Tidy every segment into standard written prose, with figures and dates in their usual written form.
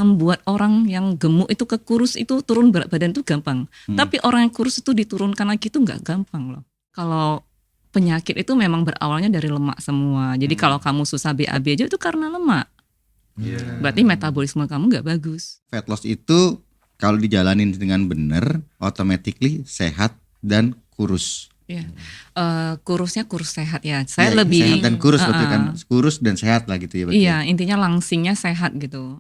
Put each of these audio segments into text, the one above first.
membuat orang yang gemuk itu ke kurus itu turun berat badan itu gampang. Tapi orang yang kurus itu diturunkan lagi itu nggak gampang loh. Kalau penyakit itu memang berawalnya dari lemak semua. Jadi kalau kamu susah BAB aja itu karena lemak. Berarti metabolisme kamu nggak bagus. Fat loss itu kalau dijalanin dengan benar, automatically sehat dan kurus. Iya. Kurusnya kurus sehat ya. Saya Ya, lebih sehat dan kurus berarti kan, kurus dan sehat lah gitu ya berarti. Iya, intinya langsingnya sehat gitu.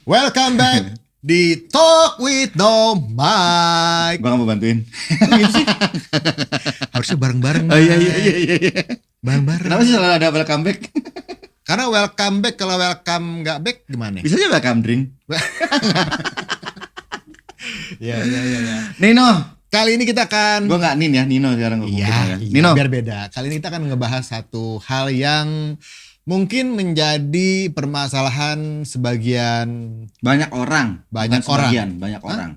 Welcome back di Talk with No Mike. Gua nggak mau bantuin. Harusnya bareng-bareng. Oh iya. Bareng-bareng. Kenapa sih selalu ada welcome back? Karena welcome back, kalau welcome nggak back gimana? Bisa aja welcome drink. Ya. Nino, Kali ini kita akan gua nggak Nin ya, Nino sekarang ngomong kita ya. iya, Nino, biar beda. Kali ini kita akan ngebahas satu hal yang mungkin menjadi permasalahan sebagian banyak orang. Banyak Bukan orang. sebagian, banyak orang.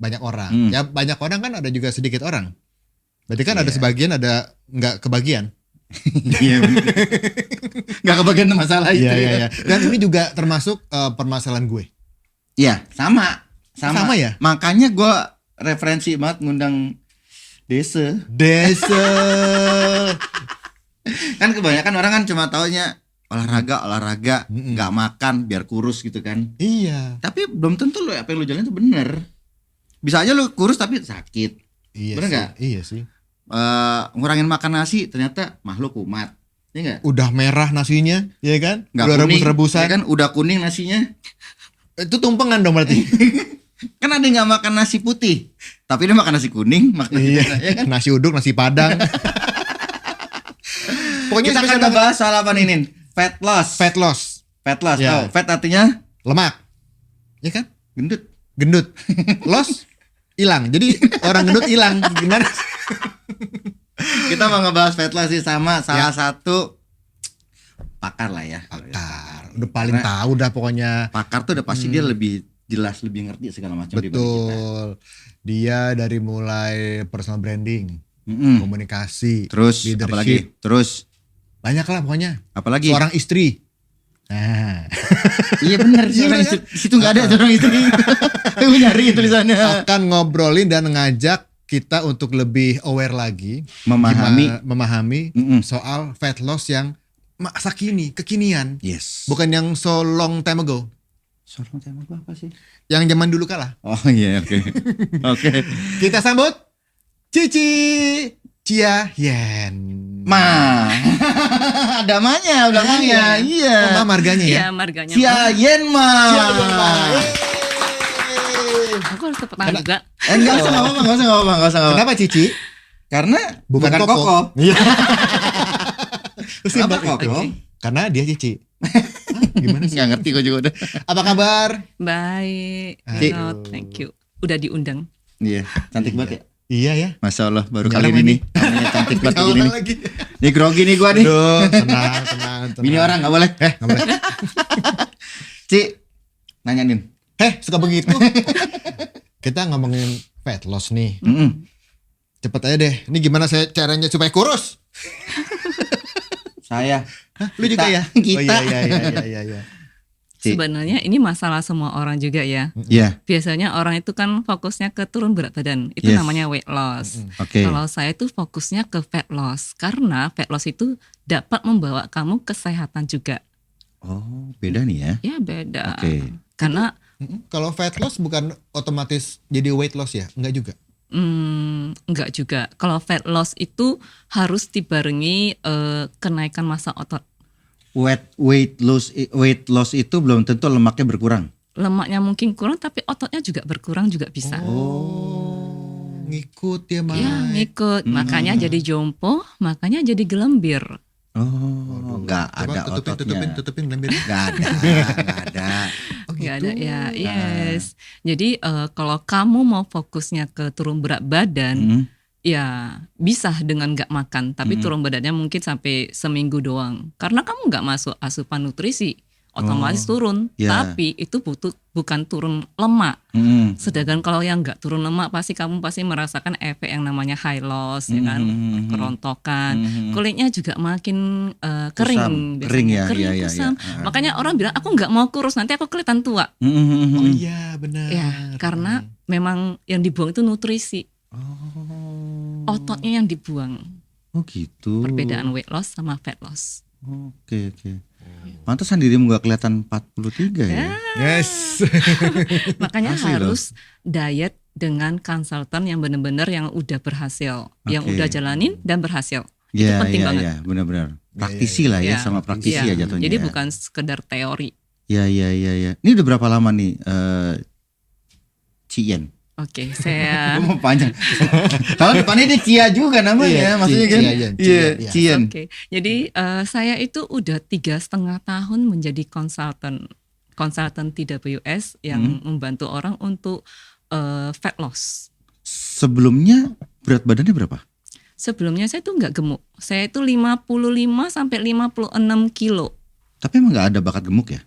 banyak orang. Hmm. Ya banyak orang kan ada juga sedikit orang. Berarti kan Iya. ada sebagian, ada nggak kebagian. Iya. Nggak kebagian masalah itu. Iya. Dan ini juga termasuk permasalahan gue. Iya, sama Ya? Makanya gua referensi banget ngundang Desa. Kan kebanyakan orang kan cuma taunya olahraga, nggak makan biar kurus gitu kan. Iya. Tapi belum tentu lo apa yang lo jalanin itu bener. Bisa aja lo kurus tapi sakit. Iya Bener sih. nggak? Iya sih. Ngurangin makan nasi ternyata makhluk kumat. Iya nggak? Udah merah nasinya, ya kan? Nggak Udah kuning, rebus-rebusan. ya kan? Udah kuning nasinya. Itu tumpengan dong berarti. Kan ada yang nggak makan nasi putih, tapi dia makan nasi kuning, makan nasi Iya. merah, ya kan? Nasi uduk, nasi padang. Pokoknya Kita akan spesial ngebahas soal apa nih, Nin? Fat loss. fat loss, Ya. Fat artinya lemak. Ya kan? gendut. Gendut. Loss hilang. Jadi orang gendut hilang. Gimana? Kita mau ngebahas fat loss sih sama salah satu pakar lah ya. Pakar. Udah paling Karena tahu dah pokoknya. pakar tuh udah pasti dia lebih jelas, lebih ngerti segala macam dibanding kita. Betul. Dia dari mulai personal branding, Mm-mm. komunikasi, Terus leadership. apalagi? Terus Banyak lah pokoknya. apalagi? Seorang istri. Nah, Iya benar, Iya, seorang kan? istri. Di situ enggak ada seorang istri. Aku nyari tulisannya. akan ngobrolin dan ngajak kita untuk lebih aware lagi, memahami Mm-mm. soal fat loss yang masa kini, kekinian, Yes. bukan yang so long time ago, Seorang tema gua apa sih? yang zaman dulu kalah. Oh iya, oke. Oke. Kita sambut Cici Chia Yen. Ada namanya belakangnya. Iya. Oh, Ma marganya ya. Iya, marganya. Cia Yen Ma. Chia Yen, Ma. Aku harus tepuk tangan juga. Enggak usah enggak usah. Kenapa Cici? Karena Bukan Koko. Iya. Terus Kenapa dia- Koko? Karena dia Cici. Gimana sih? Enggak ngerti gua juga udah. Apa kabar? Baik. Aduh. No, thank you. Udah diundang. Iya, cantik banget ya. Iya ya. Masya Allah, baru Nyala kali lagi. ini nih. Namanya cantik banget kayak gini nih. lagi. Nih grogi nih gua nih. Duh, tenang. Bini orang enggak boleh. Nggak boleh. Ci, nanyain. Suka begitu. Kita ngomongin fat loss nih. Mm-mm. Cepet aja deh. Ini gimana saya caranya supaya kurus? Saya. Hah, lu juga ya? Kita. Oh iya. Ci. Sebenarnya ini masalah semua orang juga ya. Iya, Biasanya orang itu kan fokusnya ke turun berat badan. Itu Yes. namanya weight loss. oke. Kalau saya itu fokusnya ke fat loss. Karena fat loss itu dapat membawa kamu kesehatan juga. Oh, beda nih ya. Ya beda. Oke. Karena Kalau fat loss bukan otomatis jadi weight loss ya? Enggak juga. enggak juga. Kalau fat loss itu harus dibarengi kenaikan massa otot. Weight loss itu belum tentu lemaknya berkurang. Lemaknya mungkin kurang tapi ototnya juga berkurang juga bisa. Oh, ngikut ya, Mai. Ya ngikut. Makanya jadi jompo, makanya jadi gelembir. Oh, enggak ada ototnya. Tutupin lembirnya. Enggak ada. Oh, Nggak gitu. ada ya, yes. Jadi kalau kamu mau fokusnya ke turun berat badan, ya bisa dengan nggak makan, tapi turun badannya mungkin sampai seminggu doang. Karena kamu nggak masuk asupan nutrisi, otomatis turun. ya. Tapi itu bukan turun lemak. Mm-mm. Sedangkan kalau yang nggak turun lemak, kamu pasti merasakan efek yang namanya high loss, ya kan, kerontokan, kulitnya juga makin kering, Kusam. Kering ya, kering, ya, ya, kusam. ya. Makanya orang bilang aku nggak mau kurus, nanti aku kelihatan tua. Mm-mm. Oh iya benar. Ya, karena memang yang dibuang itu nutrisi, ototnya yang dibuang. Oh gitu. Perbedaan weight loss sama fat loss. Oke. Pantesan dirimu gak kelihatan 43 ya. Yes. Makanya Asli loh. harus diet dengan konsultan yang benar-benar yang udah berhasil, yang Oke. udah jalanin dan berhasil. Itu Iya, penting iya, banget. iya, benar-benar. Praktisi lah ya, Iya. sama praktisi Iya. ya jatuhnya. Jadi ya. bukan sekedar teori. Iya. Ini udah berapa lama nih Cien? Oke, saya Gue mau panjang. Kalau depannya dia Cia juga namanya, maksudnya kan? Iya, Cien. Oke, jadi saya itu udah 3,5 tahun menjadi konsultan TWS yang membantu orang untuk fat loss. Sebelumnya berat badannya berapa? Sebelumnya saya tuh nggak gemuk, saya itu 55 sampai 56 kilo. Tapi emang gak ada bakat gemuk ya?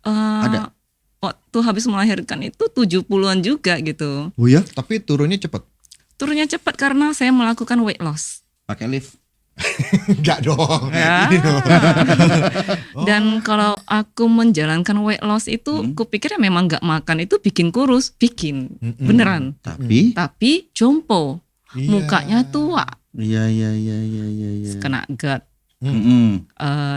Ada. Waktu habis melahirkan itu 70-an juga gitu. Oh ya? Tapi turunnya cepet. Turunnya cepat karena saya melakukan weight loss. Pakai lift. Enggak dong. Ya. Dan kalau aku menjalankan weight loss itu, kupikirnya memang nggak makan itu bikin kurus, beneran. Tapi jompo, Iya. mukanya tua, Iya. kena GERD, Mm-mm.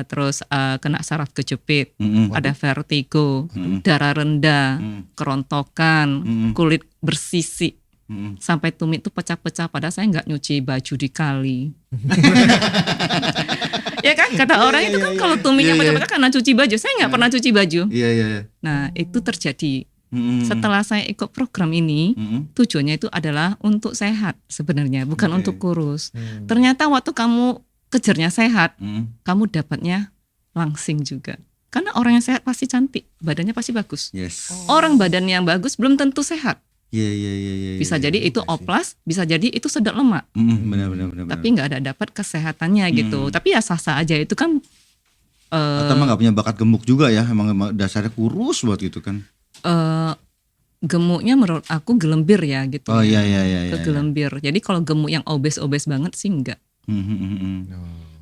terus kena saraf kejepit, Mm-mm. ada vertigo, darah rendah, kerontokan, Mm-mm. kulit bersisik. Mm-mm. Sampai tumit itu pecah-pecah padahal saya nggak nyuci baju di kali. Ya kan kata orang itu kan kalau tumitnya pecah-pecah karena cuci baju. Saya nggak pernah cuci baju. Iya. Nah itu terjadi. Mm-mm. Setelah saya ikut program ini, Mm-mm. tujuannya itu adalah untuk sehat sebenarnya, bukan Oke. untuk kurus. Ternyata waktu kamu kejarnya sehat, Mm-mm. kamu dapatnya langsing juga. Karena orang yang sehat pasti cantik, badannya pasti bagus. Yes. Orang badan yang bagus belum tentu sehat. Iya. Bisa jadi itu oplas, bisa jadi itu sedot lemak. Benar. Tapi nggak ada dapat kesehatannya gitu. Tapi ya sah-sah aja itu kan. Atau emang gak punya bakat gemuk juga ya, emang dasarnya kurus buat gitu kan. Gemuknya menurut aku gelembir ya gitu. Oh ya. iya. Ke gelembir. Jadi kalau gemuk yang obes banget sih enggak.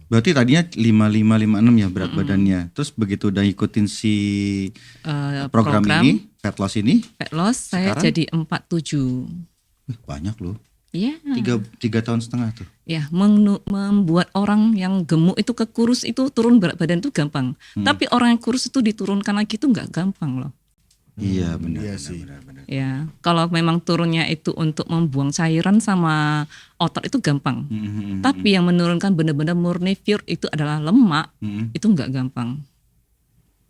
Berarti tadinya 55 56 ya berat badannya. Terus begitu udah ikutin si program ini, fat loss ini, Fat loss saya Sekarang? jadi 47. banyak loh. Iya. 3 tahun setengah tuh. Ya, membuat orang yang gemuk itu ke kurus itu turun berat badan itu gampang. Tapi orang yang kurus itu diturunkan lagi itu nggak gampang loh. Iya benar. Iya sih. Ya, kalau memang turunnya itu untuk membuang cairan sama otot itu gampang. Tapi yang menurunkan benar-benar murni pure itu adalah lemak, itu nggak gampang.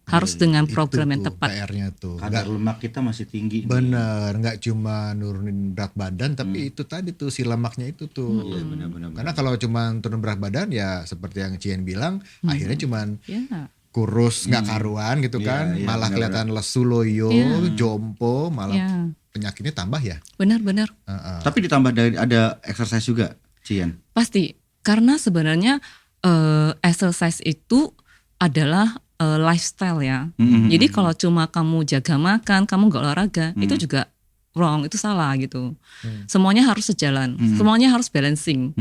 Harus dengan program yang tepat. PR-nya tuh. Kadar lemak kita masih tinggi. Bener, nggak cuma nurunin berat badan, tapi itu tadi tuh si lemaknya itu tuh. Iya benar. Karena kalau cuma turun berat badan ya seperti yang Cien bilang, akhirnya cuman Ya, kurus nggak karuan gitu Iya, kan, iya, malah benar-benar. kelihatan lesu loyo, Iya. jompo, malah ya, penyakitnya tambah ya. benar-benar. Tapi ditambah dari ada exercise juga, Cien. Pasti. Karena sebenarnya exercise itu adalah lifestyle ya. Jadi kalau cuma kamu jaga makan, kamu nggak olahraga, itu juga wrong, itu salah gitu. Semuanya harus sejalan, semuanya harus balancing.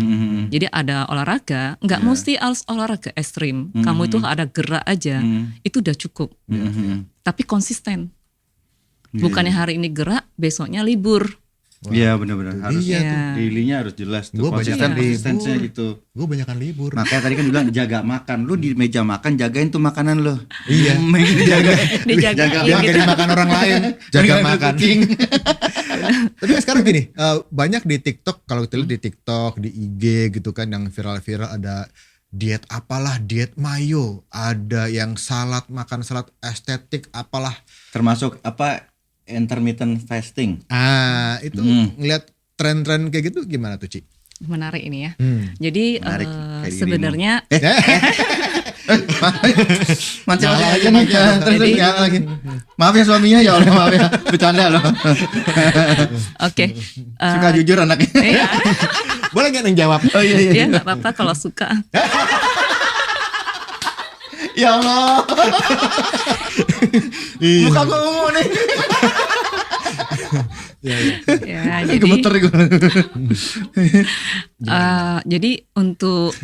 Jadi ada olahraga, nggak mesti harus olahraga ekstrim. Kamu itu ada gerak aja, itu udah cukup. Tapi konsisten. Bukannya hari ini gerak, besoknya libur. Iya benar-benar harus. Iya tuh. Daily-nya harus jelas tuh. Gua banyakan Konsistensinya libur. gitu. Gue banyakan libur. Makanya tadi kan bilang jaga makan. Lu di meja makan jagain tuh makanan lo. Iya. Jaga. Dijagain Jangan gitu. jadi makan orang lain, jaga Jangan makan. kucing. Tapi sekarang gini, banyak di TikTok, kalau kita lihat di TikTok, di IG gitu kan yang viral-viral ada diet apalah, diet mayo, ada yang salad, makan salad estetik apalah. Termasuk apa intermittent fasting. Itu ngeliat tren-tren kayak gitu gimana tuh, Ci? Menarik ini ya. Hmm. Jadi Menarik, kayak gini sebenarnya Mancing Nyala aja aja, nih. nyala. Terus Jadi- nyala lagi. Maaf ya suaminya ya Allah, maaf ya. Bercanda loh. Oke. Suka jujur anaknya. Iya, Boleh nggak yang jawab? Oh iya iya. ya nggak apa-apa kalau suka. Ya Allah. Muka gue ungu nih. Ya, Gemeter gue. jadi untuk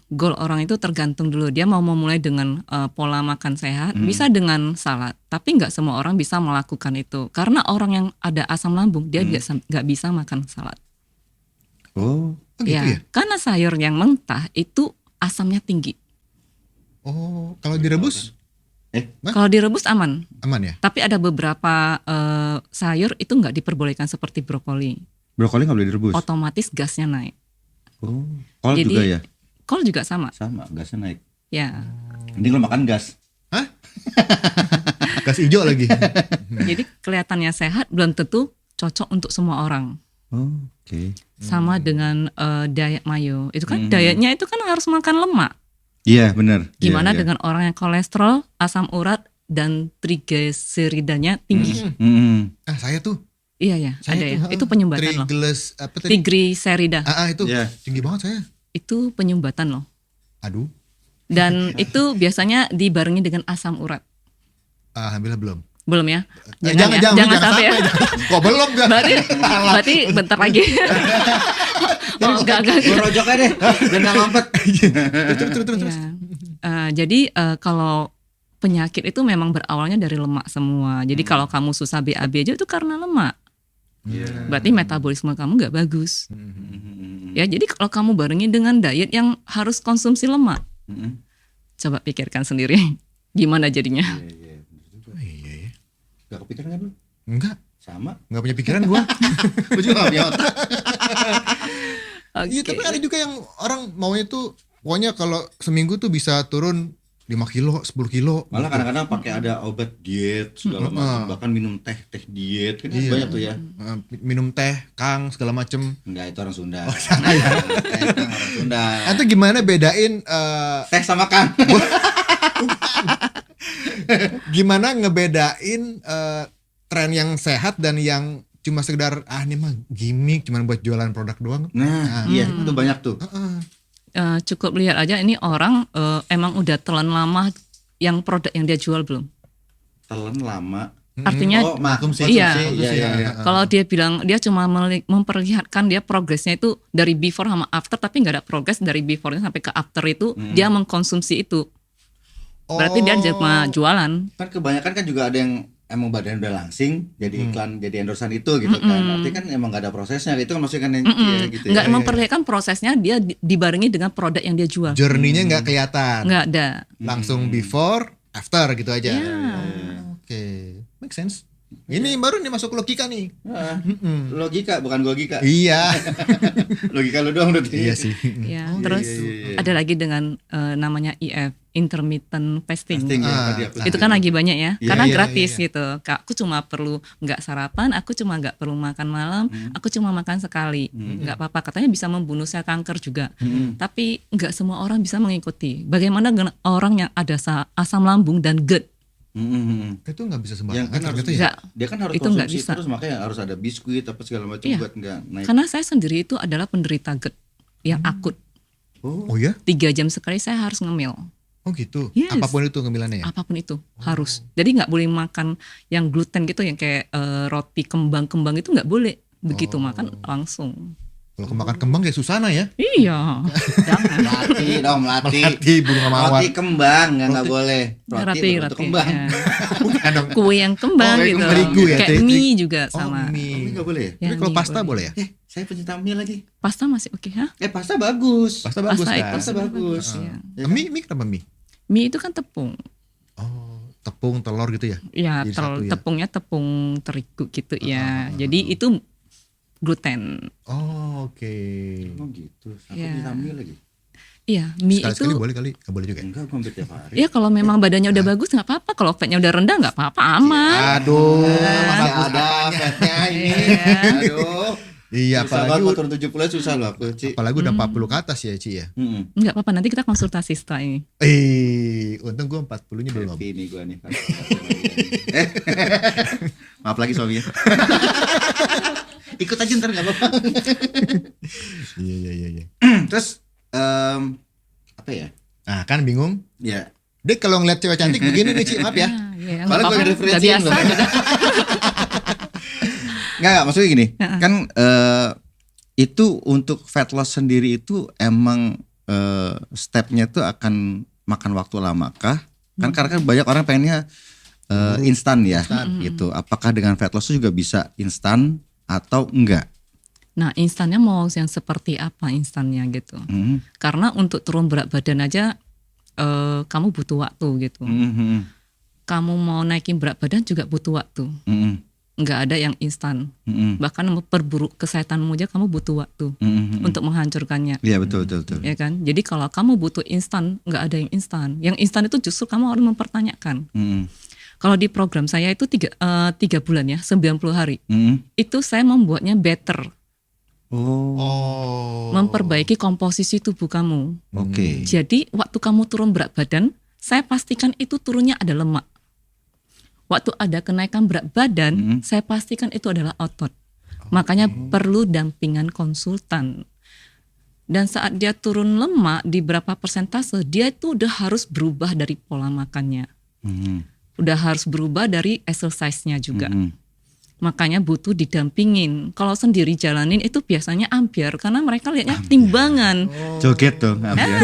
goal orang itu tergantung dulu dia mau memulai dengan pola makan sehat, bisa dengan salad, tapi nggak semua orang bisa melakukan itu karena orang yang ada asam lambung dia nggak bisa makan salad. Oh gitu ya? Karena sayur yang mentah itu asamnya tinggi. Oh kalau direbus Kalau direbus aman, aman ya? tapi ada beberapa sayur itu nggak diperbolehkan seperti brokoli, Brokoli nggak boleh direbus. otomatis gasnya naik. Oh. Kol Jadi- juga ya? Kol juga sama, Sama, gasnya naik. ya. Ini kalau makan gas. Gas hijau lagi. Jadi kelihatannya sehat belum tentu cocok untuk semua orang. Oh, oke. Sama dengan diet mayo, itu kan dietnya itu kan harus makan lemak. Iya, benar. Gimana Iya, iya. dengan orang yang kolesterol, asam urat dan trigliseridanya tinggi? Saya tuh. Iya ya, Saya ada ya. tuh, Itu penyumbatan loh. apa tadi? Trigliserida Itu Iya. tinggi banget saya. itu penyumbatan loh. Aduh, Dan itu biasanya dibarengi dengan asam urat. alhamdulillah belum. Belum ya? Jangan sampai ya. Kok belum gak? Berarti bentar lagi. Oh, enggak. Gue rojok aja deh, biar nggak ngompet. Terus. Ya. Jadi kalau penyakit itu memang berawalnya dari lemak semua. Jadi kalau kamu susah BAB aja itu karena lemak. Berarti metabolisme kamu nggak bagus. Ya, jadi kalau kamu barengin dengan diet yang harus konsumsi lemak, coba pikirkan sendiri gimana jadinya. Iya. Gak kepikiran kan lu? Enggak, Sama. enggak punya pikiran gua. Gue juga gak punya otak. Iya, tapi ada juga yang orang maunya tuh pokoknya kalau seminggu tuh bisa turun 5 kilo, 10 kilo. Malah kadang-kadang pakai ada obat diet segala macam, bahkan minum teh diet kan Iya. banyak tuh ya. Minum teh, kang, segala macem. Enggak, itu orang Sunda. Salah ya. Teh kan orang Sunda. Itu gimana bedain Teh sama kang. gimana ngebedain tren yang sehat dan yang cuma sekedar ini mah gimmick cuman buat jualan produk doang. Nah, iya itu banyak tuh. Cukup lihat aja ini orang emang udah telan lama yang produk yang dia jual belum. Telan lama. Artinya konsumsi. iya. Iya. Kalau dia bilang dia cuma memperlihatkan dia progresnya itu dari before sama after, tapi nggak ada progres dari before-nya sampai ke after itu dia mengkonsumsi itu. Berarti dia cuma jualan. Kan kebanyakan kan juga ada yang emang badan udah langsing jadi iklan jadi endorsan itu gitu kan. Berarti kan emang gak ada prosesnya. Itu kan maksudnya kan yang ya, gitu Nggak ya. memperlihatkan prosesnya, dia dibarengi dengan produk yang dia jual. Journey-nya nggak kelihatan. Nggak ada. Langsung before, after gitu aja. Oke, make sense. Ini baru nih masuk logika nih. Logika bukan logika. Iya. Logika lu doang berarti. Iya sih. Ya, terus ada lagi dengan namanya IF, intermittent fasting. Fasting ya, tadi aku Itu kan lagi banyak ya, Iya, karena iya, gratis iya. gitu. Aku cuma perlu nggak sarapan, aku cuma nggak perlu makan malam, aku cuma makan sekali, nggak apa-apa. Katanya bisa membunuh sel kanker juga. Tapi nggak semua orang bisa mengikuti. Bagaimana dengan orang yang ada asam lambung dan GERD? Itu nggak bisa Yang sembarangan kan harus ternyata ya. Nggak. dia kan harus Itu nggak konsumsi bisa. terus, makanya harus ada biskuit apa segala macam Iya. buat nggak naik. Karena saya sendiri itu adalah penderita GERD yang akut. Oh ya? 3 jam sekali saya harus ngemil. Oh gitu. Yes. Apapun itu ngembilannya ya. Apapun itu harus. Jadi nggak boleh makan yang gluten gitu, yang kayak roti kembang-kembang itu nggak boleh. Begitu makan langsung. Kalau kemakan kembang kayak Susana ya. Iya. Jangan. Melati dong, melati. Melati bunga mawar. Roti kembang nggak boleh. Roti Roti. kembang. Ya. Bukan dong. Kue yang kembang Oh, gitu. terigu ya, Kayak terigu. mie juga Oh, sama. Ini mie. nggak boleh. Ya, Tapi kalau mie pasta boleh ya? Saya pecinta mie lagi. Pasta masih oke, ha? Pasta bagus. Pasta bagus Pasta kan? itu Pasta bagus. Iya. Mie kenapa mie? Mie itu kan tepung. Oh, tepung, telur gitu ya? Ya, Jadi satu ya? tepungnya tepung terigu gitu ya. Jadi itu gluten. Oh, oke. Oh gitu. Aku Ya. pecinta mie lagi. Iya, mie Sekali-sekali itu. boleh kali? Nggak boleh juga ya? Enggak, gue hampir tiap hari. Ya kalau memang badannya udah bagus nggak apa-apa. Kalau fatnya udah rendah nggak apa-apa, aman. Aduh, Masih bagus ada apanya? fatnya ini. Iya. Aduh. Iya, Susah apalagi banget turun 70 susah loh aku, Ci. apalagi udah 40 ke atas ya, Ci ya. Enggak apa-apa, nanti kita konsultasi setelah ini. Untung gue 40-nya belum. Happy nih gua nih. Maaf lagi suaminya. Ikut aja ntar nggak apa-apa. Iya. Terus apa ya? Nah kan bingung. Ya. Dek kalau ngeliat cewek cantik begini nih, Ci, maaf ya. Iya, Padahal gue nggak referensiin biasa loh. juga. Nggak, maksudnya gini. Kan itu untuk fat loss sendiri itu emang stepnya itu akan makan waktu lama kah? Kan karena kan banyak orang pengennya instan ya gitu. Apakah dengan fat loss itu juga bisa instan atau enggak? Nah, instannya mau yang seperti apa instannya gitu. Karena untuk turun berat badan aja kamu butuh waktu gitu. Kamu mau naikin berat badan juga butuh waktu. Nggak ada yang instan. Bahkan memperburuk kesehatanmu aja kamu butuh waktu untuk menghancurkannya. Iya betul. Ya kan? Jadi kalau kamu butuh instan, nggak ada yang instan. Yang instan itu justru kamu harus mempertanyakan. Kalau di program saya itu 3 bulan ya, 90 hari. Itu saya membuatnya better. Memperbaiki komposisi tubuh kamu. Oke. Jadi waktu kamu turun berat badan, saya pastikan itu turunnya ada lemak. Waktu ada kenaikan berat badan, saya pastikan itu adalah otot. Makanya perlu dampingan konsultan. Dan saat dia turun lemak di berapa persentase, dia itu udah harus berubah dari pola makannya. Udah harus berubah dari exercise-nya juga. Makanya butuh didampingin. Kalau sendiri jalanin itu biasanya ambiar karena mereka lihatnya timbangan. Joget dong ambiar.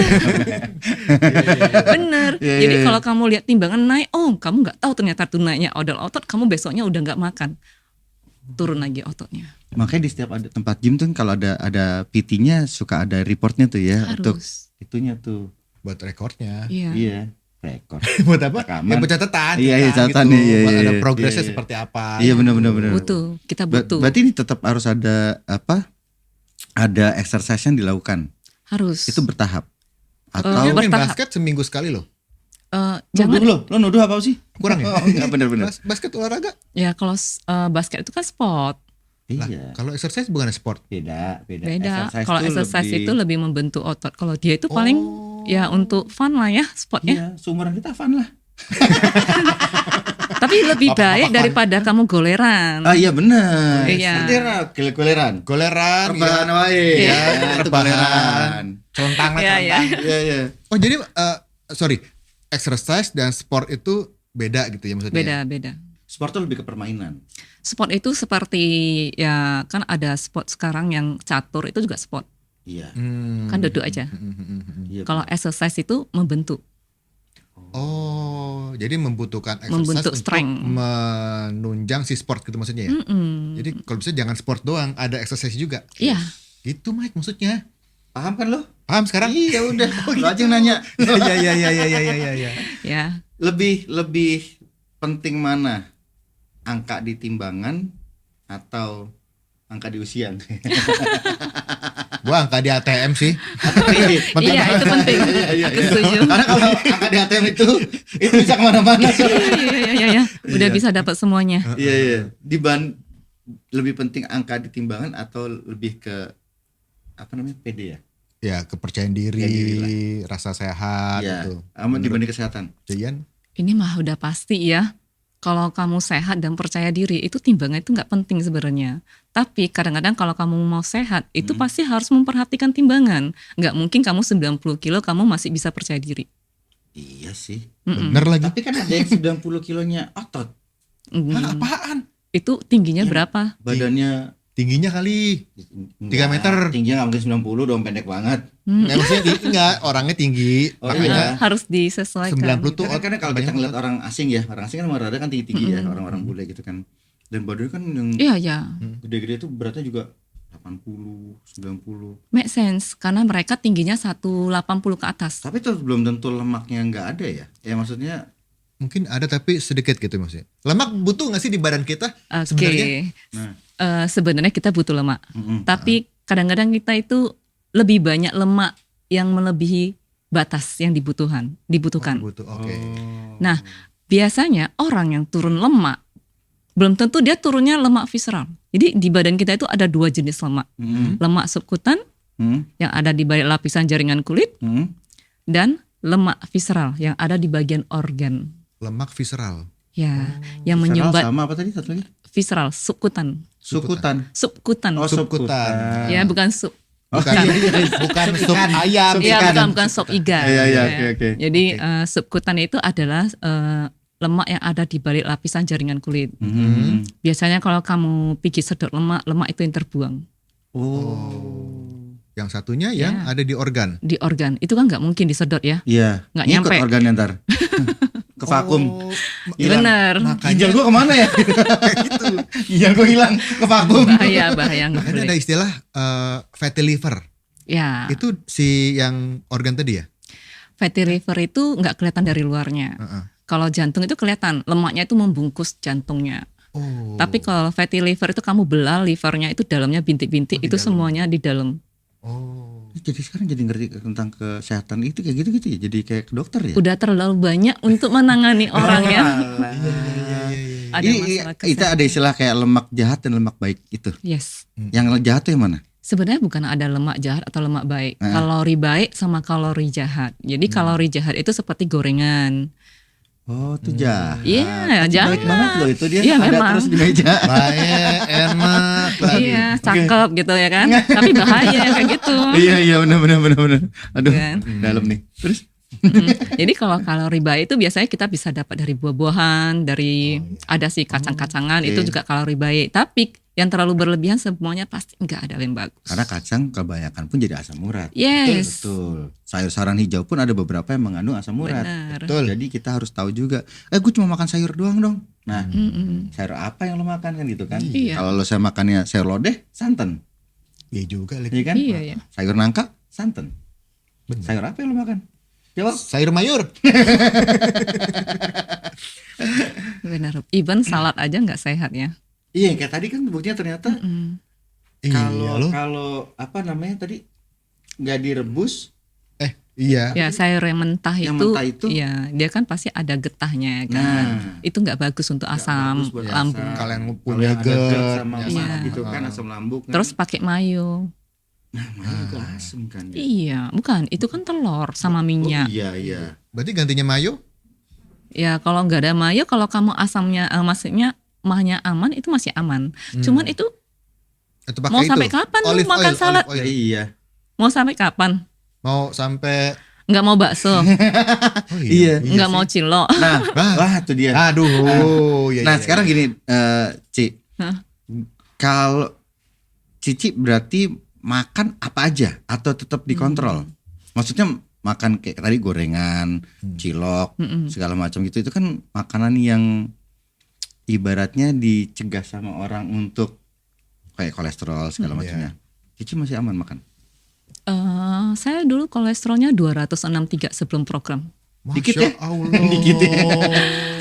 Bener. Jadi kalau kamu lihat timbangan naik, kamu nggak tahu ternyata tuh naiknya odol otot, kamu besoknya udah nggak makan, turun lagi ototnya. Makanya di setiap ada tempat gym tuh kalau ada PT-nya suka ada reportnya tuh ya. Harus. Untuk itunya tuh. Buat rekornya. Iya. Rekor. Buat apa? Rekaman. Ya buat catatan. Iya, catatan gitu. iya. Buat ada iya, progresnya iya. seperti apa. Iya benar. Butuh, kita butuh. Berarti ini tetap harus ada apa? Ada exercise yang dilakukan. Harus. Itu bertahap. Atau Main bertahap. basket seminggu sekali loh. Jangan. lo nuduh apa sih? Kurang ya? Oh, enggak benar. Basket olahraga. Ya kalau basket itu kan sport. Iya. Kalau exercise bukan sport. Beda. Beda. Exercise Kalau tuh exercise lebih- itu lebih membentuk otot. Kalau dia itu paling ya untuk fun lah ya sportnya. Iya, seumuran kita fun lah. Tapi lebih baik daripada kamu goleran. Ah iya benar. Iya. Goleran. Goleran. Rebahan ya. wae. Iya. Ya, itu goleran. Celentang lah, Iya, celentang. Iya. Oh jadi sorry, exercise dan sport itu beda gitu ya maksudnya? Beda. Sport tuh lebih ke permainan. Sport itu seperti ya kan ada sport sekarang yang catur itu juga sport. Iya. Kan duduk aja. Iya. Kalau exercise itu membentuk. Oh, jadi membutuhkan exercise Membentuk untuk strength. menunjang si sport gitu maksudnya ya? Jadi kalau bisa jangan sport doang, ada exercise juga. Iya. Itu Mike maksudnya. Paham kan lo? Paham sekarang? Iya udah. Lo aja yang nanya. Iya. Ya. Lebih penting mana? Angka di timbangan atau angka di usia? Gua angka di ATM sih. Iya itu penting. Aku setuju. Karena kalau angka di ATM itu bisa kemana-mana. Iya. Udah bisa dapat semuanya. Iya. Lebih penting angka di timbangan atau lebih ke apa namanya PD ya? Ya kepercayaan diri, rasa sehat Iya. gitu. Dibanding kesehatan. Jian? Ini mah udah pasti ya. Kalau kamu sehat dan percaya diri itu timbangan itu nggak penting sebenarnya. Tapi kadang-kadang kalau kamu mau sehat itu pasti harus memperhatikan timbangan. Nggak mungkin kamu 90 kilo kamu masih bisa percaya diri. Iya sih. Bener lagi. Tapi kan ada yang 90 kilonya otot. Hah, apaan? Itu tingginya berapa? Badannya Tingginya kali. 3 meter. Tingginya nggak mungkin 90 dong, pendek banget. Nah, maksudnya enggak, orangnya tinggi. Oh, makanya iya. Harus disesuaikan. 90 tuh Karena kalau kita ngeliat orang asing ya, orang asing kan rada kan tinggi-tinggi ya, orang-orang bule gitu kan. Dan badannya kan yang Iya. gede-gede itu beratnya juga 80, 90. Make sense karena mereka tingginya 180 ke atas. Tapi itu belum tentu lemaknya nggak ada ya. Ya maksudnya mungkin ada tapi sedikit gitu maksudnya. Lemak butuh nggak sih di badan kita Oke. sebenarnya? Nah. Sebenarnya kita butuh lemak. Tapi kadang-kadang kita itu lebih banyak lemak yang melebihi batas yang dibutuhkan. Butuh. Oke. Nah, biasanya orang yang turun lemak belum tentu dia turunnya lemak visceral. Jadi di badan kita itu ada 2 jenis lemak. Lemak subkutan yang ada di balik lapisan jaringan kulit dan lemak visceral yang ada di bagian organ. Lemak visceral. Ya, yang Visceral menyumbat sama apa tadi satu lagi? visceral, subkutan. Subkutan. Subkutan. Oh, Subkutan. Ya, bukan sub. Bukan, bukan sup ayam. Iya, bukan sop iga. Iya, oke. Jadi subkutan itu adalah lemak yang ada di balik lapisan jaringan kulit. Biasanya kalau kamu pergi sedot lemak itu yang terbuang Yang satunya yang ada di organ. di organ. Itu kan nggak mungkin disedot ya. Iya. Nggak Ngikut nyampe. organnya ntar. Ke vakum. Hilang. Bener. Ginjal gua kemana ya? Gitu. Ginjal gua hilang ke vakum. Bahaya nggak Makanya boleh. ada istilah fatty liver. Ya, Itu si yang organ tadi ya? fatty liver itu nggak kelihatan dari luarnya. Kalau jantung itu kelihatan, lemaknya itu membungkus jantungnya. Oh. Tapi kalau fatty liver itu kamu belah livernya itu dalamnya bintik-bintik, Oh, di itu dalam. semuanya di dalam. Oh. Jadi sekarang jadi ngerti tentang kesehatan itu kayak gitu ya. Jadi kayak ke dokter ya. Udah terlalu banyak untuk menangani orang ya. Ada Ini masalah kita kesehatan. ada istilah kayak lemak jahat dan lemak baik itu. Yes. Yang jahat tuh yang mana? Sebenarnya bukan ada lemak jahat atau lemak baik. Ah. Kalori baik sama kalori jahat. Jadi kalori jahat itu seperti gorengan. Oh, itu jahat. Iya, Tapi jangan. baik banget loh itu dia. Iya, ada memang. terus di meja. Baik, enak lagi. Iya, cakep gitu ya kan. Tapi bahaya kayak gitu. Iya benar. Aduh, Kan? dalam nih. Terus Jadi kalau kalori baik itu biasanya kita bisa dapat dari buah-buahan, dari ada sih kacang-kacangan, itu oke. juga kalori baik. Tapi yang terlalu berlebihan semuanya pasti nggak ada yang bagus. karena kacang kebanyakan pun jadi asam urat. Yes. Betul. Sayur-sayuran hijau pun ada beberapa yang mengandung asam urat. Benar. Betul. Jadi kita harus tahu juga. Gue cuma makan sayur doang dong. Nah, Mm-mm. sayur apa yang lo makan kan gitu kan? Iya. Kalau lo saya makannya sayur lodeh, santan, Iya juga lagi. iya kan? Iya, iya. Sayur nangka, santan. Benar. Sayur apa yang lo makan? Jawab. Sayur mayur. Benar. Even salad aja nggak sehat ya. Iya, kayak tadi kan buktinya ternyata Iya loh. kalau apa namanya tadi nggak direbus, Iya. Ya sayur yang mentah Yang itu, mentah itu? ya dia kan pasti ada getahnya kan. Nah. Itu nggak bagus untuk asam bagus buat lambung. asam. Kalau yang Kalau punya yang ada GERD GERD, sama Iya. gitu kan asam lambung. kan. Terus pakai mayo. nah, mayo juga asam kan. Ya? Iya, bukan. Itu kan telur sama minyak. Oh, iya. berarti gantinya mayo? Ya kalau nggak ada mayo, kalau kamu asamnya, maksudnya mahnya aman, itu masih aman. Cuman itu Itu pakai mau itu. sampai kapan lu Olive makan oil, salad? olive oil. Iya. Mau sampai kapan? Mau sampai Nggak mau bakso, oh Iya. nggak mau cilok. Nah, wah itu dia. Aduh. Iya, Nah iya, sekarang gini, Ci, Hah? kalau Cici berarti makan apa aja atau tetap dikontrol? Maksudnya makan kayak tadi gorengan, cilok, segala macam gitu, itu kan makanan yang ibaratnya dicegah sama orang untuk kayak kolesterol segala macamnya. Cici masih aman makan? Saya dulu kolesterolnya 263 sebelum program. Masya Dikit ya? Allah. Dikit ya.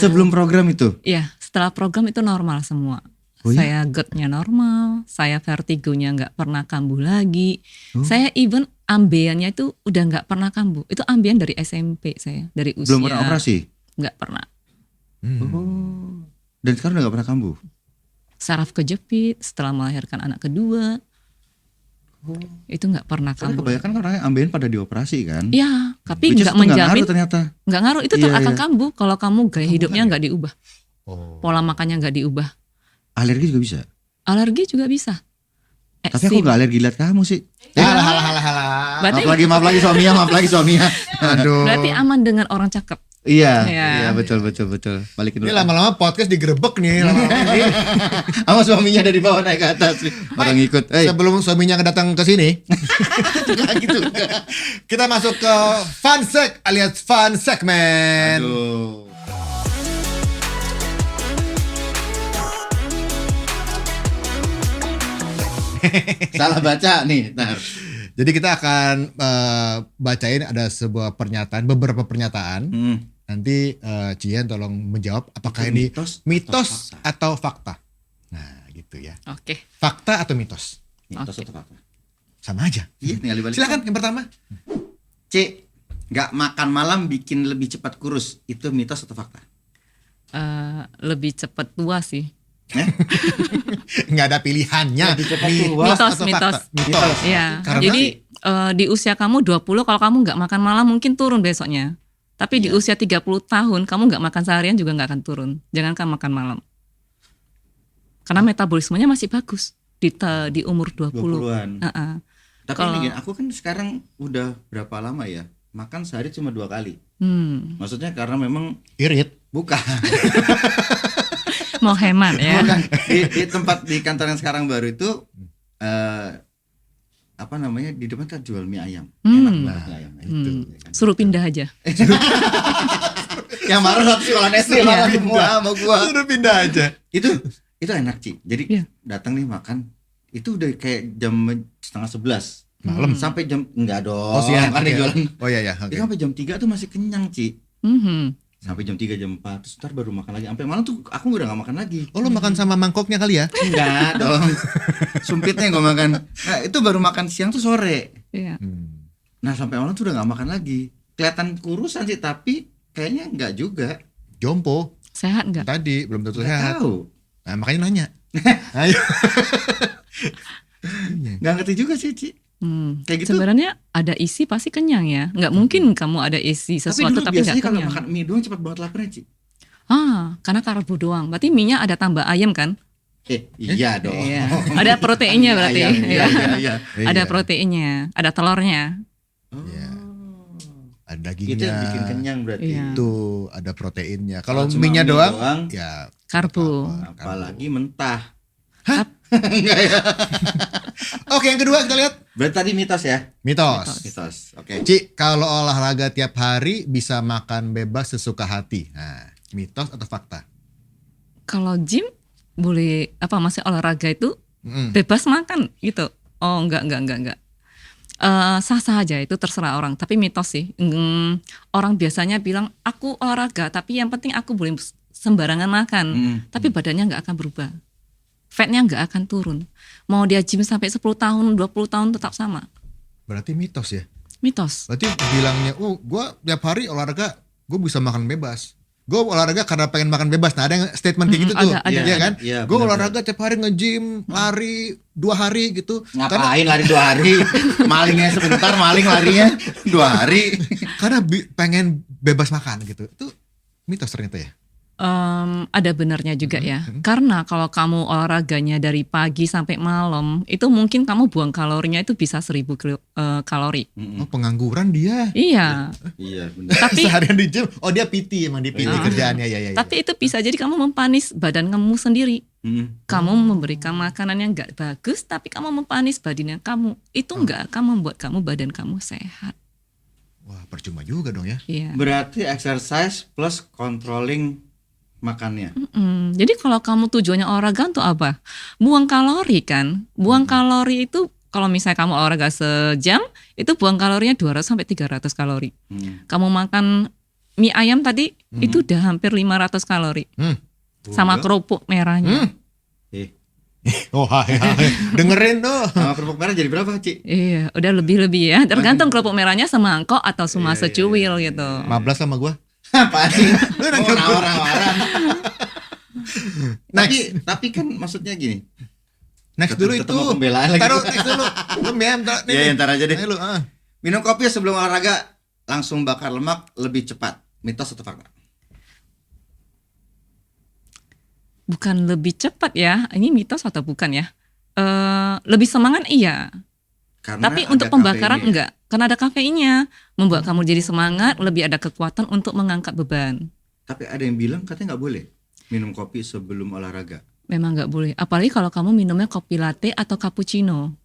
Sebelum program itu? Iya, setelah program itu normal semua. Oh, iya? Saya GERD-nya normal, saya vertigonya nggak pernah kambuh lagi. Saya even ambeannya itu udah nggak pernah kambuh. Itu ambean dari SMP saya, dari usia. Belum pernah operasi? Nggak pernah. Oh. Dan sekarang udah gak pernah kambuh? Saraf kejepit setelah melahirkan anak kedua. Itu nggak pernah Karena kambuh. kebanyakan kan orang ambeien pada dioperasi kan? Iya, tapi Which is nggak itu menjamin. ngaruh ternyata. Nggak ngaruh, itu tetap Iya, akan iya. kambuh kalau kamu gaya hidupnya nggak diubah, Oh. pola makannya nggak diubah. Alergi juga bisa. Alergi juga bisa. Tapi aku gak alergi liat kamu sih. Halah. Berarti, Maaf lagi suaminya. Aduh. berarti aman dengan orang cakep. Iya, Iya. iya betul. Balikin Ini dulu. lama-lama podcast digerebek nih. Lama-lama ini. Sama suaminya dari bawah naik ke atas. Orang ikut. Sebelum suaminya datang ke sini, gitu. kita masuk ke fun sec alias fun segment. Aduh. Salah baca nih. Ntar. Jadi kita akan bacain ada sebuah pernyataan, beberapa pernyataan. Nanti Cian tolong menjawab apakah Itu ini mitos mitos atau atau fakta. Nah, gitu ya. Oke. Fakta atau mitos? Mitos Oke. atau apa? Sama aja. Iya, tinggal dibalik. Silakan yang pertama. C. Gak makan malam bikin lebih cepat kurus. Itu mitos atau fakta? Lebih cepat tua sih. Nggak ada pilihannya. Lebih cepat Mitos tua Mitos, atau mitos. fakta? Mitos. Iya. Karena- Jadi di usia kamu 20 kalau kamu nggak makan malam mungkin turun besoknya. Tapi di usia 30 tahun kamu nggak makan seharian juga nggak akan turun. Jangankan makan malam. Karena metabolismenya masih bagus di umur 20. 20-an. Heeh. Tapi Kalau- ini gini, aku kan sekarang udah berapa lama ya? Makan sehari cuma 2 kali. Maksudnya karena memang Irit. bukan. Mau hemat ya. Bukan. Di tempat di kantor yang sekarang baru itu apa namanya, di depan kan jual mie ayam. Enak banget mie ayam. Itu. ya kan. Suruh pindah aja. Yang marah satu sekolah SD marah semua sama gua. Udah pindah aja. Itu enak Ci. Jadi Iya. datang nih makan, itu udah kayak jam 10:30 Malam. sampai jam enggak dong. Oh siang. Kan dia Oke. jualan. Oh iya ya. Oke. Itu sampai jam 3 tuh masih kenyang Ci. Mhm. Sampai jam 3 jam 4 terus ntar baru makan lagi. Sampai malam tuh aku udah gak makan lagi. Oh lo makan sama mangkoknya kali ya? Enggak dong. Sumpitnya gue makan. Nah, itu baru makan siang tuh sore. Iya. Nah, sampai malam tuh udah gak makan lagi. Kelihatan kurusan sih, tapi kayaknya enggak juga. Jompo. Sehat nggak? Tadi belum tentu Enggak sehat. tahu. Nah, makanya nanya. Ayo. Enggak ngerti juga sih, Ci. Kayak gitu. Sebenarnya ada isi pasti kenyang ya. Nggak mungkin kamu ada isi Tapi sesuatu dulu tapi nggak biasanya kalau kenyang. makan mie doang cepat banget laparnya, Ci. Karena karbo doang. Berarti mie-nya ada tambah ayam kan? Iya dong. Iya. Ada proteinnya berarti. Iya. Iya. Ada proteinnya, ada telurnya. Iya. Ada Itu dagingnya. yang bikin kenyang berarti. Iya. Itu ada proteinnya. Kalau Kalau cuma mie-nya mie doang, doang, ya Karbo. apalagi mentah. Oke, yang kedua kita lihat Berarti tadi mitos ya? mitos. Mitos. Oke. Ci, kalau olahraga tiap hari bisa makan bebas sesuka hati. Nah, mitos atau fakta? Kalau gym boleh masih olahraga itu Mm. bebas makan gitu. Oh enggak. Sah-sah aja itu terserah orang. Tapi mitos sih. Orang biasanya bilang aku olahraga tapi yang penting aku boleh sembarangan makan. Tapi badannya nggak akan berubah. Fatnya nggak akan turun. Mau dia gym sampai 10 tahun, 20 tahun tetap sama. Berarti mitos ya? Mitos. Berarti bilangnya, gue tiap hari olahraga, gue bisa makan bebas. Gue olahraga karena pengen makan bebas. Nah, ada yang statement kayak gitu tuh, ada, iya kan? Iya, Gue benar, olahraga tiap hari nge-gym, lari 2 hari gitu. Ngapain lari 2 hari? Malingnya sebentar, maling larinya 2 hari. Karena pengen bebas makan gitu. Itu mitos ternyata ya. Ada benarnya juga ya. Karena kalau kamu olahraganya dari pagi sampai malam, itu mungkin kamu buang kalorinya itu bisa 1000 kalori. Oh, pengangguran dia. Iya. Iya, benar. Tapi Seharian di gym. Oh, dia PT emang di PT kerjaannya ya. tapi itu bisa jadi kamu mempanis badan kamu sendiri. Kamu memberikan makanan yang nggak bagus, tapi kamu mempanis badannya kamu. Itu nggak akan membuat badan kamu sehat. Wah, percuma juga dong ya. Iya. Berarti exercise plus controlling makannya. Jadi kalau kamu tujuannya olahraga untuk apa? Buang kalori kan. Buang kalori itu kalau misalnya kamu olahraga sejam, itu buang kalorinya 200 sampai 300 kalori. Kamu makan mie ayam tadi, itu udah hampir 500 kalori. Sama kerupuk merahnya. Oh, hai. Dengerin tuh. Sama kerupuk merah jadi berapa, Ci? Iya, udah lebih-lebih ya. Tergantung kerupuk merahnya semangkok atau cuma secuil gitu. 15 sama gua. Apaan sih? Oh, nawar-nawaran. Next. Tapi kan maksudnya gini. Next dulu itu. Ketemu pembelaan lagi. Taruh next dulu. Iya, ntar aja deh. Ayo lu, Minum kopi sebelum olahraga langsung bakar lemak lebih cepat. Mitos atau fakta? Bukan lebih cepat ya. Ini mitos atau bukan ya? Lebih semangat iya. Karena Tapi ada untuk pembakaran kafeinnya. enggak. Karena ada kafeinnya. Membuat kamu jadi semangat, lebih ada kekuatan untuk mengangkat beban. Tapi ada yang bilang katanya nggak boleh minum kopi sebelum olahraga. Memang nggak boleh. Apalagi kalau kamu minumnya kopi latte atau cappuccino.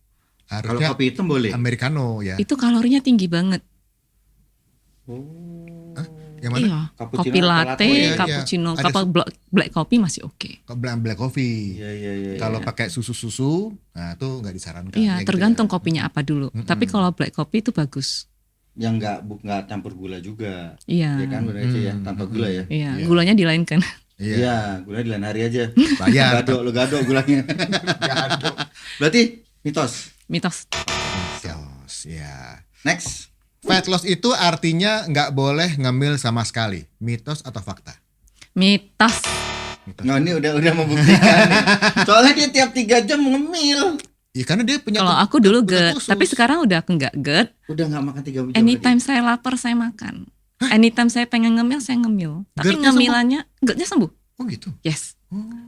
Kalau Harusnya kopi hitam boleh. Americano ya. Itu kalorinya tinggi banget. Yang mana? Iya. Cappuccino Kopi atau latte, latte? Iya, iya. cappuccino. Ada Kalau black coffee masih oke. Black coffee. Iya. Kalau pakai susu, nah itu nggak disarankan. Iya, Ya gitu tergantung ya. kopinya apa dulu. Tapi kalau black coffee itu bagus. Yang nggak campur gula juga. Iya. Ya kan benar aja ya, tanpa gula ya. Iya, gulanya dilainkan. Iya. Iya, gula di lain hari aja. Bayar. Lu gado gulanya. Berarti mitos. Mitos. Mitos, ya. Next. Fat loss itu artinya nggak boleh ngemil sama sekali. Mitos atau fakta? Mitos. Gitu. Nah, ini udah membuktikan nih. Soalnya dia tiap 3 jam ngemil. Ya karena dia punya. Kalau aku dulu kebutuhan GERD, khusus. tapi sekarang udah aku nggak GERD. Udah nggak makan 3 jam. Anytime saya lapar saya makan. Anytime saya pengen ngemil saya ngemil. Tapi GERD-nya ngemilannya GERD-nya sembuh. Oh gitu. Yes.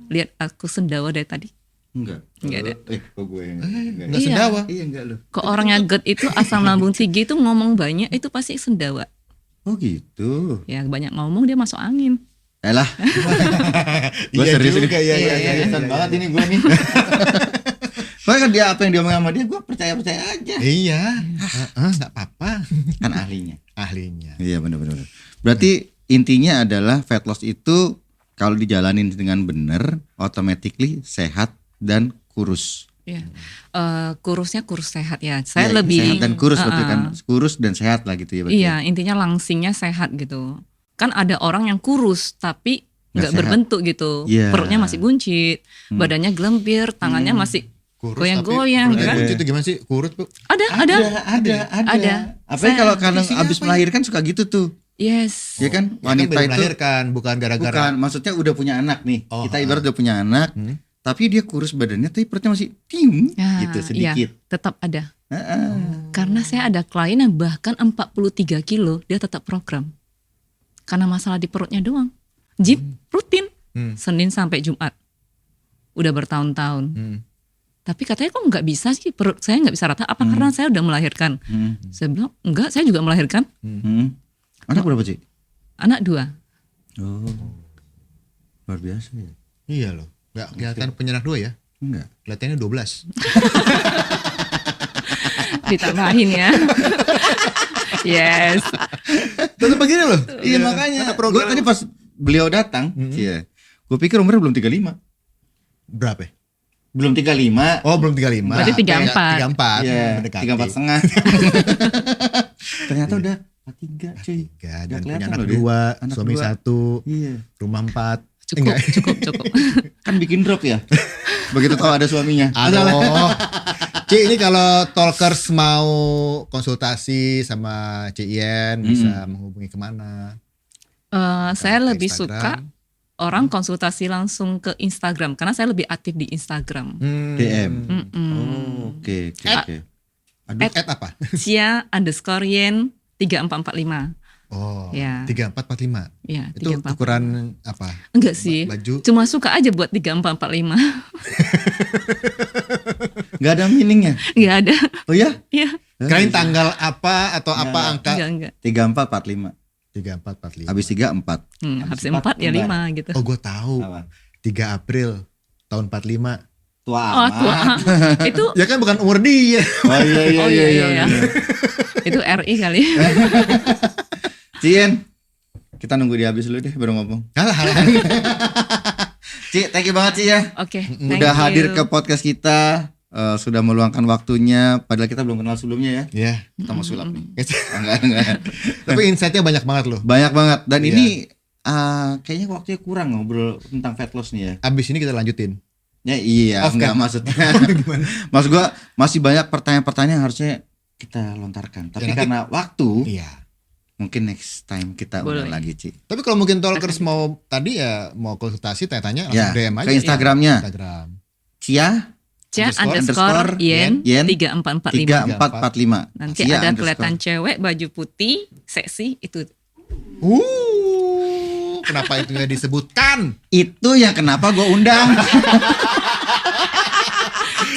Lihat aku sendawa dari tadi. Enggak. Nggak ada. Kok gue Enggak Iya. sendawa. Iya enggak loh. Kok orangnya GERD itu asam lambung tinggi itu ngomong banyak itu pasti sendawa. Oh gitu. Ya banyak ngomong dia masuk angin. Elah. Gue Iya serius juga, ini. iya. Seriusan banget ini gue nih. Soalnya kan dia apa yang dia ngomong sama dia gue percaya aja. Iya. Enggak apa-apa. Kan ahlinya. Ahlinya. Iya benar. Berarti intinya adalah fat loss itu kalau dijalanin dengan benar, automatically sehat dan kurus. Ya. Kurusnya kurus sehat ya. Saya Ya, lebih sehat dan kurus berarti kan, kurus dan sehat lah gitu ya berarti. Iya, intinya langsingnya sehat gitu. Kan ada orang yang kurus tapi Nggak nggak sehat. berbentuk gitu. Iya. Perutnya masih buncit, badannya gelembir, tangannya masih Kurus goyang-goyang, tapi kan? kunci itu gimana sih? Kurus tuh. ada. Ada. Apalagi Saya- kalau kadang isinya abis apa ya? melahirkan suka gitu tuh. Yes. Ya kan Ya kan wanita baru itu melahirkan, bukan gara-gara. bukan, maksudnya udah punya anak nih. Oh, Kita ibarat udah punya anak, tapi dia kurus badannya tapi perutnya masih Ya, gitu sedikit. iya, tetap ada. Heeh. Karena saya ada klien yang bahkan 43 kilo dia tetap program. Karena masalah di perutnya doang. Gym rutin. Senin sampai Jumat. Udah bertahun-tahun. Tapi katanya kok nggak bisa sih, perut saya nggak bisa rata. Apa karena saya udah melahirkan? Saya bilang enggak, saya juga melahirkan. Anak berapa sih? Anak 2. Oh, luar biasa ya. Iya loh. Enggak kelihatan punya anak 2 ya? Enggak. Kelihatannya 12. Ditambahin ya. Yes. Tetap begini loh. Iya makanya. Ada program. Gue tadi pas beliau datang, iya. Gue pikir umurnya belum 35. Berapa? Belum 35. Oh, belum 35. Berarti 34. 34. Iya, Mendekati. 34,5. Ternyata udah 43 cuy. 3 dan Nggak punya kelihatan anak loh dia. 2, Anak suami 2. 1, Iya. rumah 4. Cukup. Kan bikin drop ya. Begitu tahu ada suaminya. Aduh. Ci, ini kalau talkers mau konsultasi sama Ci Ien bisa menghubungi kemana? Saya Ke lebih Instagram. suka orang konsultasi langsung ke Instagram karena saya lebih aktif di Instagram. DM. Mm-mm. Oh, oke. Aduh, apa? Cia_yen 3445. Oh, Ya. 3445. Ya, Itu 3445. ukuran apa? Enggak sih. Baju. Cuma suka aja buat 3445. Gak ada meaningnya. Enggak ada. Oh ya? Iya. Kirain tanggal apa atau apa angka? Enggak. 3445. 3445. Habis 3 4. Habis 4 ya 5 gitu. Oh, gue tahu. Apa? 3 April tahun 45. Tua Oh, amat. tua. Itu Ya kan bukan umur dia. Oh iya. oh iya. Itu RI kali. Cien, kita nunggu dia habis dulu deh baru ngomong. Kalah. Ci, thank you banget Ci ya. Oke. Udah hadir ke podcast kita, sudah meluangkan waktunya. Padahal kita belum kenal sebelumnya ya. Ya. Kita mau sulap nih. Enggak. Tapi insight-nya banyak banget loh. Banyak banget. Dan Iya. ini kayaknya waktunya kurang ngobrol tentang fat loss nih ya. Abis ini kita lanjutin. Ya iya, Off enggak kan? maksudnya. Maksud gua masih banyak pertanyaan-pertanyaan yang harusnya kita lontarkan. Tapi Ya, nanti- karena waktu, Iya. mungkin next time kita Boleh. undang lagi Ci. Tapi kalau mungkin talkers mau tadi ya mau konsultasi tanya-tanya langsung Ya, DM aja. ke Instagramnya. Instagram. Cia Cia_yen Yen 3445. 3445. Nanti Cia ada underscore. kelihatan cewek baju putih, seksi itu. Kenapa itu nggak disebutkan? Itu yang kenapa gue undang.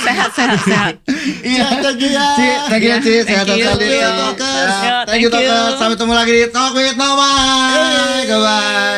Sehat. Iya, Thank you ya. Ci, thank you Ci, sehat Thank you. sekali. Thank you, Talkers. Thank you Talkers. Sampai ketemu lagi di Talk with Nomai. Goodbye.